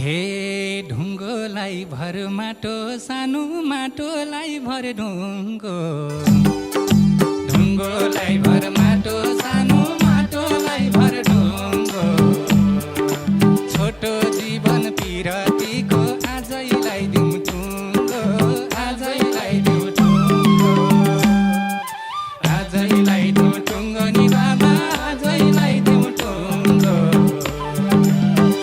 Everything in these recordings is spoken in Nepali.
हे ढुङ्गोलाई भर माटो सानो माटोलाई भर ढुङ्गो ढुङ्गोलाई भर माटो सानो माटोलाई भर ढुङ्गो छोटो जीवन पिरतीको आजैलाई दिउँ टुङ्गो आजैलाई दिउँ टुङ्गो आजैलाई दिउँ टुङ्गो नि बाबा आजैलाई दिउँ टुङ्गो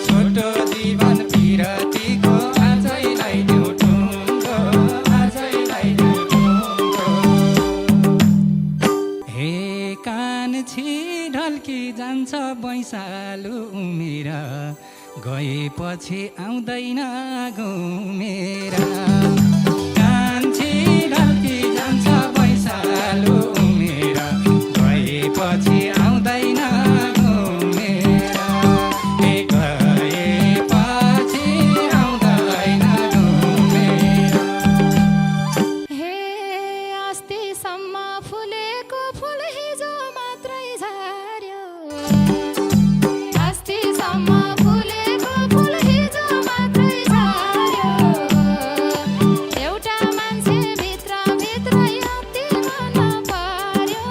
छोटो जीवन पिरतीको आजैलाई दिउँ टुङ्गो आजैलाई दिउँ टुङ्गो हे कान्छी ढल्की जान्छ बैशालु उमेर गएपछि आउँदैन घुमेर कान्छी ढल्की जान्छ बैशालु उमेर गएपछि आउँदैन घुमेर हे गएपछि आउँदैन घुमेर हे अस्तिसम्म फुलेको फुल हिजो मात्रै झर्यो अस्तिसम्म फुलेको फुल हिजो मात्रै झर्यो एउटा मान्छे भित्रभित्रै अति मन पर्यो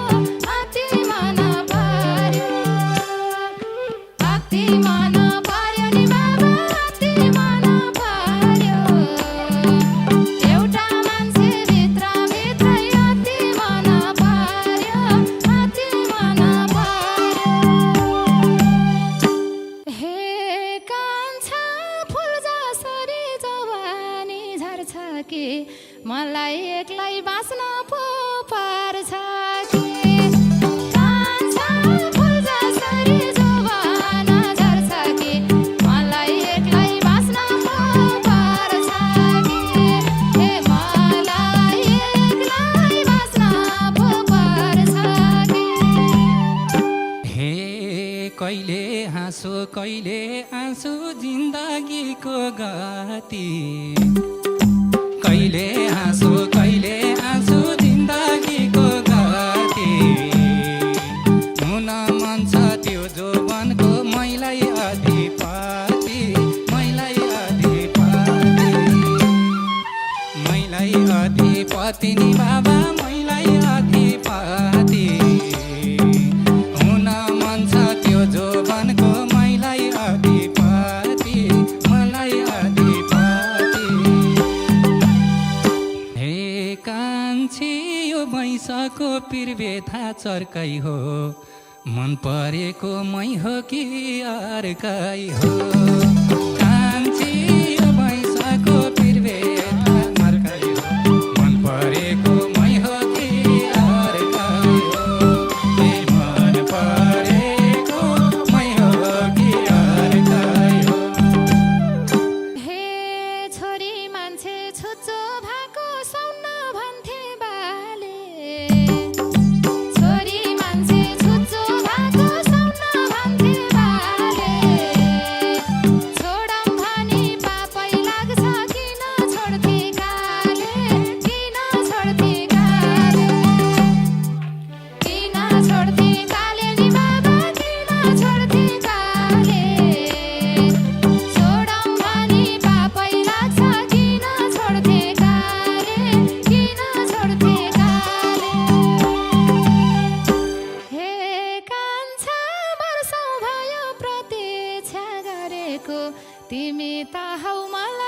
अति मन पर्यो अति मन पर्यो नि बाबा अति मन पर्यो एउटा मान्छे भित्रभित्रै अति मन पर्यो अति मन पर्यो हे कान्छा फुल जसरी जवानी झर्छ कि मलाई एक्लै बाँच्न पो पर्छ कि कान्छा फुल जसरी जवान झर्छ कि मलाई एक्लै बाँच्न पो पर्छ कि हे मलाई एक्लै बाँच्न पो पर्छ कि हे कहिले हाँसो कहिले आँसु जिन्दगीको गति कहिले हाँसो कहिले आँसु जिन्दगीको गति हुन मन छ त्यो जोवनको मैलाई अधिपति मैलाई अधिपति मैलाई अधिपति नि बाबा मैलाई अधिपति हुन मन छ त्यो जोवनको मैलाई अधिपति मलाई अधिपति हे कान्छी यो भैँसको पिरबेथा चर्कै हो मन परेको मै हो कि अर्कै हो कान्छी यो भैँसको पिरबेथा चर्कै हो मन परेको मै हो कि अर्कै हो हे मन परेको मै हो कि अर्कै हो हे छोरी मान्छे छुच्चो भएको सुन्न भन्थे बाले छोरी मान्छे छुच्चो भएको सुन्न भन्थे बाले छोडम भनी पापै लाग्छ किन छोड्थे काले किन छोड्थे काले किन छोड्थे काले नि बाबा किन छोड्थे काले छोडम भनी पापै लाग्छ किन छोड्थे काले किन छोड्थे काले हे कान्छा वर्षौँ भयो प्रतीक्षा गरेको तिमी त हौ मलाई